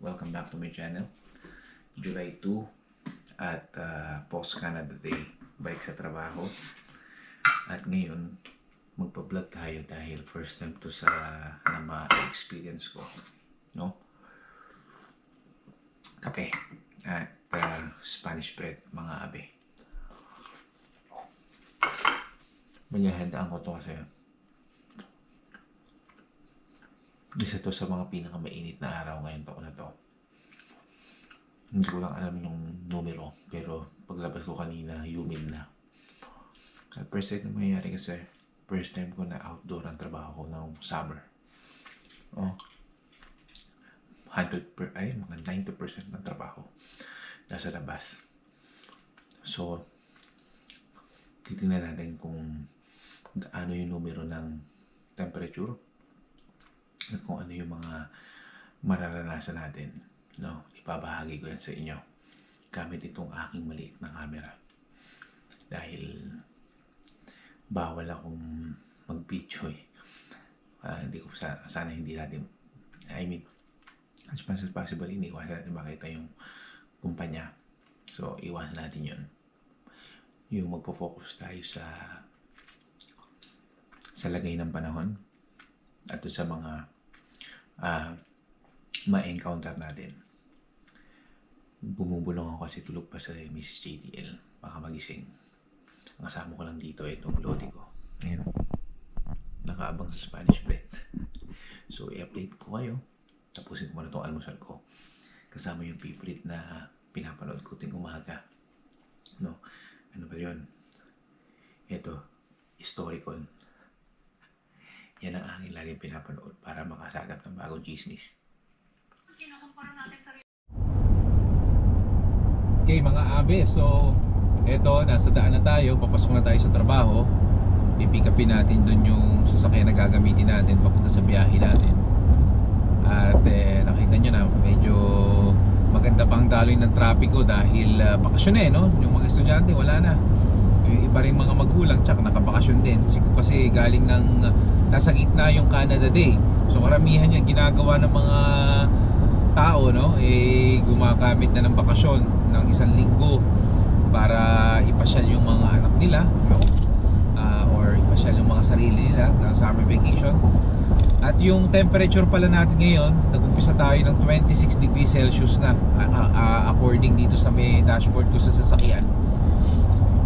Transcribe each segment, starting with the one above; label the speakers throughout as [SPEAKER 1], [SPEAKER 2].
[SPEAKER 1] Welcome back to my channel. July 2 at post-Canada Day. Balik sa trabaho. At ngayon, magpa-vlog tayo dahil first time to sa na ma-experience ko. No? Kape at Spanish bread, mga abe. Maghahandaan ko to kasi isa to sa mga pinakamainit na araw ngayon taon na to. Hindi ko lang alam yung numero, pero paglabas ko kanina, humid na. At first time na mangyayari kasi, first time ko na outdoor ang trabaho ko ng summer. Oh, mga 90% ng trabaho nasa labas. So, titingnan natin kung gaano yung numero ng temperature at kung ano yung mga mararanasan natin. No, ibabahagi ko yan sa inyo gamit itong aking maliit na camera dahil bawal akong mag-video hindi ko sana hindi natin as much as possible hindi ko natin makita yung kumpanya, so iwasan natin yun. Yung magpo-focus tayo sa lagay ng panahon at sa mga ma-encounter natin. Bumubulong ako kasi tulog pa sa Mrs. JDL, baka magising. Ang kasama ko lang dito ay itong lodi ko. Ayan, nakaabang sa Spanish bread. So i-update ko kayo, tapusin ko muna itong almusal ko kasama yung favorite na pinapanood ko ting umaga. No, ano ba yun? Ito, historical. Yan ang aking laging pinapanood para makasagap ng bagong chismis. Okay mga abe, so eto, nasa daan na tayo, papasok na tayo sa trabaho. Pipick upin natin dun yung sasakyan na gagamitin natin papunta sa biyahe natin. At nakita nyo na, medyo maganda pang daloy ng trapiko dahil bakasyon no? Yung mga estudyante wala na. Yung iba rin mga magulang tsak nakabakasyon din. Kasi galing ng nasa gitna yung Canada Day. So karamihan yan ginagawa ng mga tao, no? Gumagamit na ng bakasyon ng 1 linggo para ipasyal yung mga anak nila, no? Or ipasyal yung mga sarili nila ng summer vacation. At yung temperature pala natin ngayon, nag-umpisa tayo ng 26 degrees Celsius na according dito sa may dashboard ko sa sasakyan.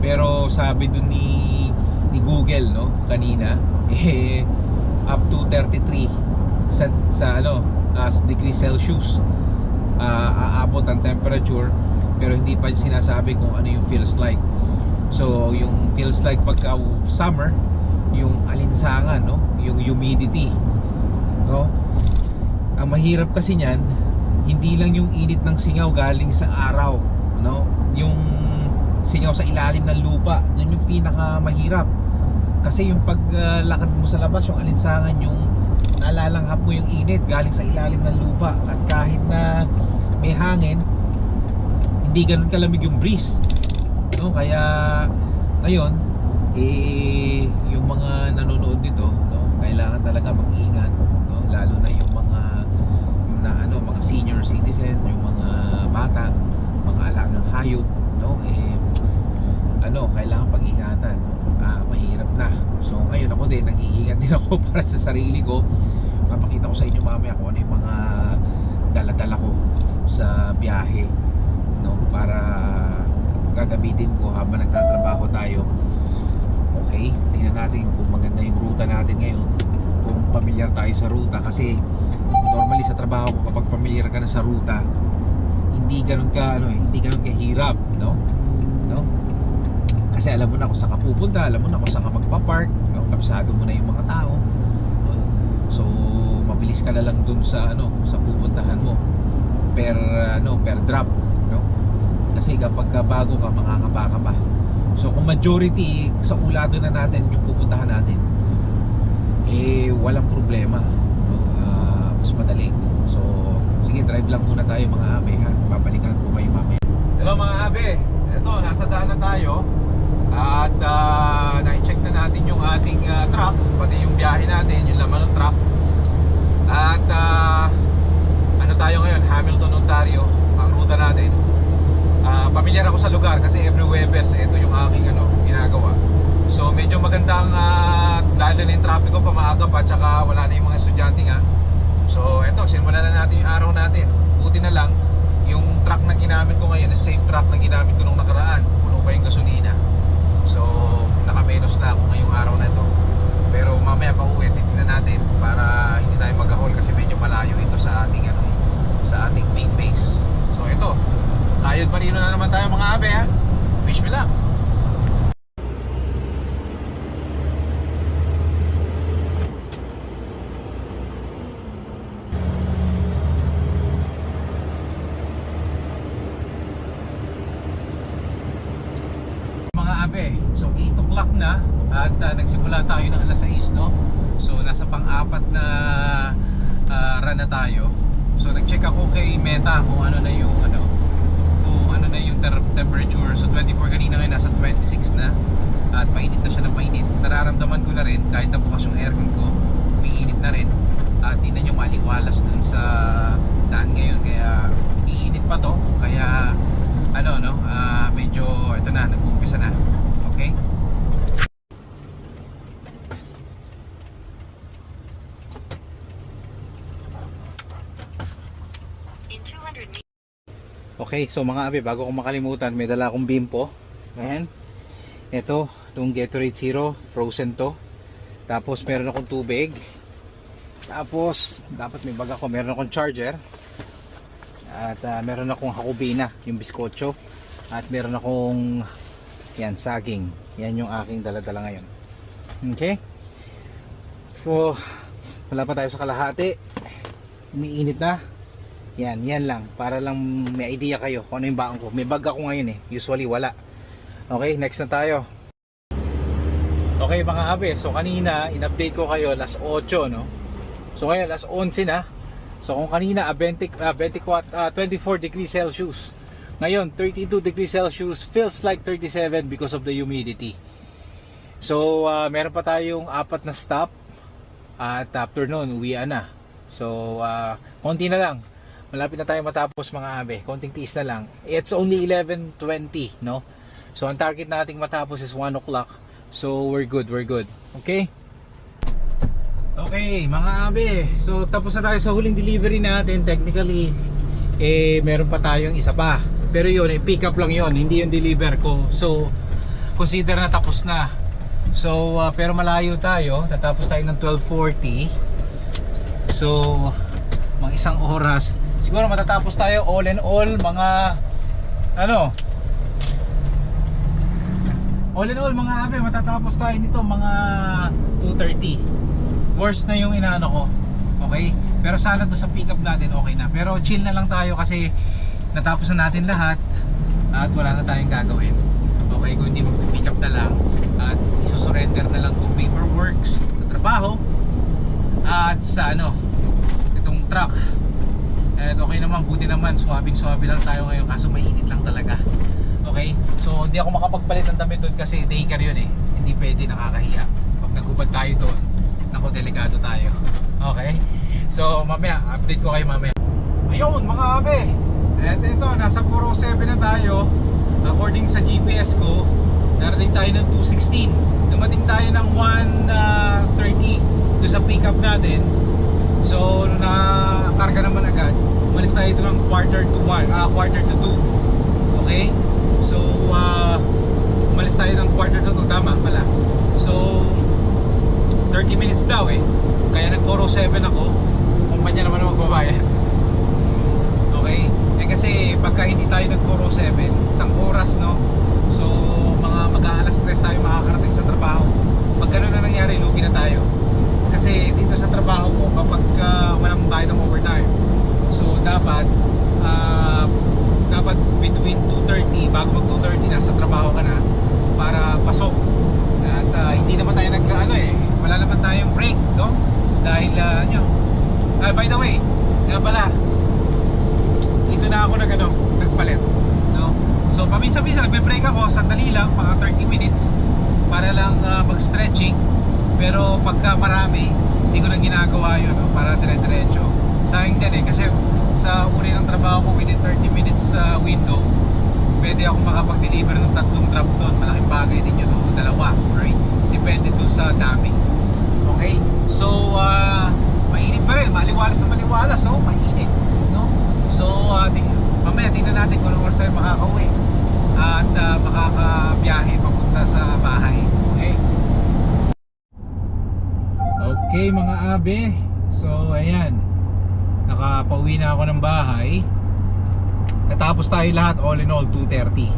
[SPEAKER 1] Pero sabi dun ni Google, no, kanina, up to 33 degrees Celsius aabot ang temperature, pero hindi pa sinasabi kung ano yung feels like. So yung feels like pagka summer, yung alinsangan, no, yung humidity, no. Ang mahirap kasi niyan, hindi lang yung init ng singaw galing sa araw, no, yung singaw sa ilalim ng lupa, yun yung pinaka mahirap. Kasi yung paglakad mo sa labas, yung alinsangan, yung nalalanghap mo yung init galing sa ilalim ng lupa. At kahit na may hangin, hindi ganun kalamig yung breeze, no? Kaya ngayon yung mga nanonood dito, no, kailangan talaga mag-ingat, no? Lalo na yung mga mga senior citizen, yung mga bata, mga alagang hayop, no, kailangan pag-ingatan. Mahirap na. So ngayon ako din, nag-iingat din ako para sa sarili ko. Papakita ko sa inyo mamaya kung ano yung mga dala-dala ko sa biyahe, no, para gagamitin ko habang nagtatrabaho tayo. Okay, tingnan natin kung maganda yung ruta natin ngayon, kung pamilyar tayo sa ruta. Kasi normally sa trabaho ko, kapag pamilyar ka na sa ruta, hindi ganun kahirap, no? Kasi alam mo na kung saan ka pupunta, alam mo na kung saan ka magpapark, no? Kabisado mo na yung mga tao, no? So mabilis ka na lang dun sa sa pupuntahan mo per drop, no? Kasi kapag bago ka, mangangapa ka pa. So kung majority sa ulado na natin yung pupuntahan natin, walang problema, no? Mas madali. So sige, drive lang muna tayo mga abe, ha? Babalikan ko kayo mamaya. Hello mga abe, eto, nasa daan na tayo. At na-check na natin yung ating truck, pati yung biyahe natin, yung laman ng truck. At tayo ngayon, Hamilton, Ontario, ang ruta natin. Pamilyar ako sa lugar kasi every Webes ito yung aking ginagawa. So medyo magandang lalo na yung traffic ko pamaaga pa, tsaka wala na yung mga estudyante nga. So eto, simulan na natin yung araw natin. Buti na lang yung truck na ginamit ko ngayon, the same truck na ginamit ko nung nakaraan, puno pa yung gasolina. So nakamenos na ako ngayong araw na ito. Pero mamaya pa uwi, titignan natin para hindi tayo mag-haul kasi medyo malayo ito sa ating sa ating main base. So ito, tayo marino na naman tayo mga abe ha. Wish me luck. Mga abe, so 8 o'clock na at nagsimula tayo ng alas 6, no? So nasa pang-apat na run na tayo. So nag-check ako kay Meta kung ano na yung temperature. So 24 kanina, ngayon nasa 26 na. At painit na siya ng painit. Nararamdaman ko na rin kahit nabukas yung aircon ko, may init na rin. At tingnan nyo maliwalas dun sa daan ngayon. Kaya iinit pa to. Kaya medyo ito na, nag-uumpisa na. Okay? Okay, so mga abe, bago ko makalimutan, may dala akong Bimpo. Ayan. Ito, itong Gatorade Zero, frozen to. Tapos meron akong tubig. Tapos, dapat may bag ako, meron akong charger. At meron akong Hakubina, yung biskotso. At meron akong saging. Yan yung aking dala-dala ngayon. Okay? So, wala pa tayo sa kalahati. Umiinit na. Yan lang. Para lang may idea kayo kung ano yung baon ko. May bag ako ngayon eh. Usually wala. Okay, next na tayo. Okay mga abe, so kanina in-update ko kayo alas 8, no? So ngayon alas 11 na. So kung kanina 24 degrees Celsius, ngayon 32 degrees Celsius, feels like 37 because of the humidity. So meron pa tayong 4 na stop. At after nun, uwian na. So konti na lang. Malapit na tayo matapos mga abe. Konting tiis na lang. It's only 11:20, no? So ang target nating matapos is 1 o'clock. So we're good. Okay? Okay, mga abe. So tapos na tayo sa huling delivery natin. Technically, meron pa tayong isa pa. Pero yun, pick up lang yun. Hindi yung deliver ko. So, consider na tapos na. So, pero malayo tayo. Tatapos tayo ng 12:40. So, mga isang oras. Siguro matatapos tayo all in all mga mga abe, matatapos tayo nito mga 2:30. Worst na yung inaano ko. Okay? Pero sana to sa pick up natin okay na. Pero chill na lang tayo kasi natapos na natin lahat at wala na tayong gagawin. Okay, kung hindi mag-pick up na lang at isusurrender na lang itong paperwork sa trabaho at sa itong truck. At okay naman, buti naman, swabe lang tayo ngayon kaso mainit lang talaga. Okay, so hindi ako makapagpalit ng damit doon kasi daycare yun eh. Hindi pwede, nakakahiya. Pag nagubad tayo doon, naku, delikado tayo. Okay, so mamaya, update ko kayo mamaya. Ayun mga abe, at ito, nasa 407 na tayo. According sa GPS ko, narating tayo ng 216. Dumating tayo ng 1:30 doon sa pick up natin. So nakarga naman agad. Umalis tayo ito ng quarter to 2. Okay? So umalis tayo ng quarter to 2. Tama pala. So 30 minutes daw eh. Kaya nag 407 ako. Kumpanya naman ang magbabayad. Okay? Kasi pagka hindi tayo nag 407, isang oras, no? So mga mag-aalas 3 tayo makakarating sa trabaho. Pag gano'n na nangyari, lugi na tayo. Kasi dito sa trabaho ko, kapag walang bayad ng overtime, so dapat between 2:30, bago mag 2:30 nasa trabaho ka na para pasok. At hindi naman tayo wala naman tayong break, no? Dahil by the way, nga pala, dito na ako nagpalit, no? So paminsan-minsan nagbe-break ako, sandali lang, mga 30 minutes para lang mag-stretching. Pero pagka marami, hindi ko na ginagawa yun, no? Para dire-diretso. Sayang din eh, kasi sa uri ng trabaho ko, within 30 minutes window, pwede ako makapag-deliver ng 3 drop doon. Malaking bagay din yun, o 2, right? Depende dun sa dami. Okay? So, mainit pa rin, maliwalas na maliwalas, so mainit, no? So, mamaya tingnan natin kung anong oras tayo makakauwi at makakabiyahe papunta sa bahay. Okay? Okay mga abe, so ayan, nakapauwi na ako ng bahay. Natapos tayo lahat, all in all 2:30.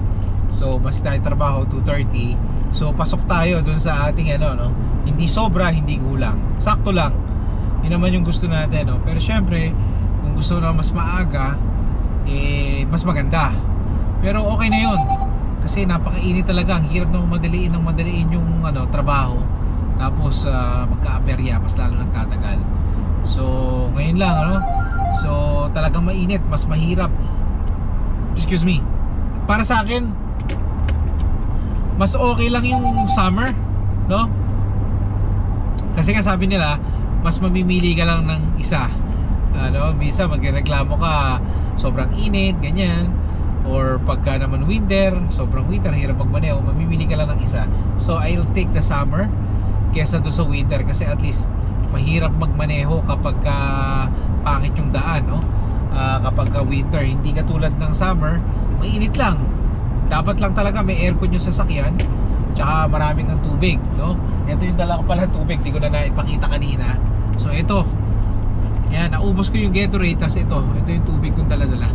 [SPEAKER 1] So basta tayo trabaho 2:30. So pasok tayo dun sa ating no? Hindi sobra, hindi kulang, sakto lang. Yun naman yung gusto natin, no? Pero syempre, kung gusto na mas maaga, mas maganda. Pero okay na yun, kasi napakainit talaga. Ang hirap na madaliin yung trabaho. Tapos magka-aberya, mas lalo nagtatagal. So ngayon lang, so talagang mainit, mas mahirap. Excuse me, para sa akin mas okay lang yung summer, no? Kasi nga sabi nila, mas mamimili ka lang ng isa. Minsan magreklamo ka, sobrang init, ganyan. Or pagka naman winter, sobrang winter, hirap magmaneho, mamimili ka lang ng isa. So I'll take the summer kesa doon sa winter, kasi at least mahirap magmaneho kapag pangit yung daan, no? Kapag winter, hindi katulad ng summer, mainit lang. Dapat lang talaga may aircon yung sasakyan, tsaka maraming kang tubig, no? Ito yung dala ko pala tubig, di ko na naipakita kanina. So ito, yan, naubos ko yung Gatorade, tas ito yung tubig kong dala-dala.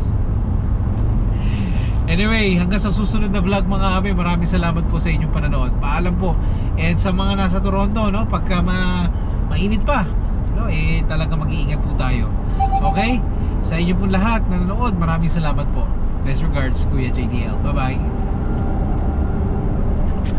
[SPEAKER 1] Anyway, hanggang sa susunod na vlog mga abe, maraming salamat po sa inyong panonood. Paalam po. And sa mga nasa Toronto, no, pagka mainit pa, no, talaga mag-iingat po tayo. Okay? Sa inyo po lahat na nanonood, maraming salamat po. Best regards, Kuya JDL. Bye-bye.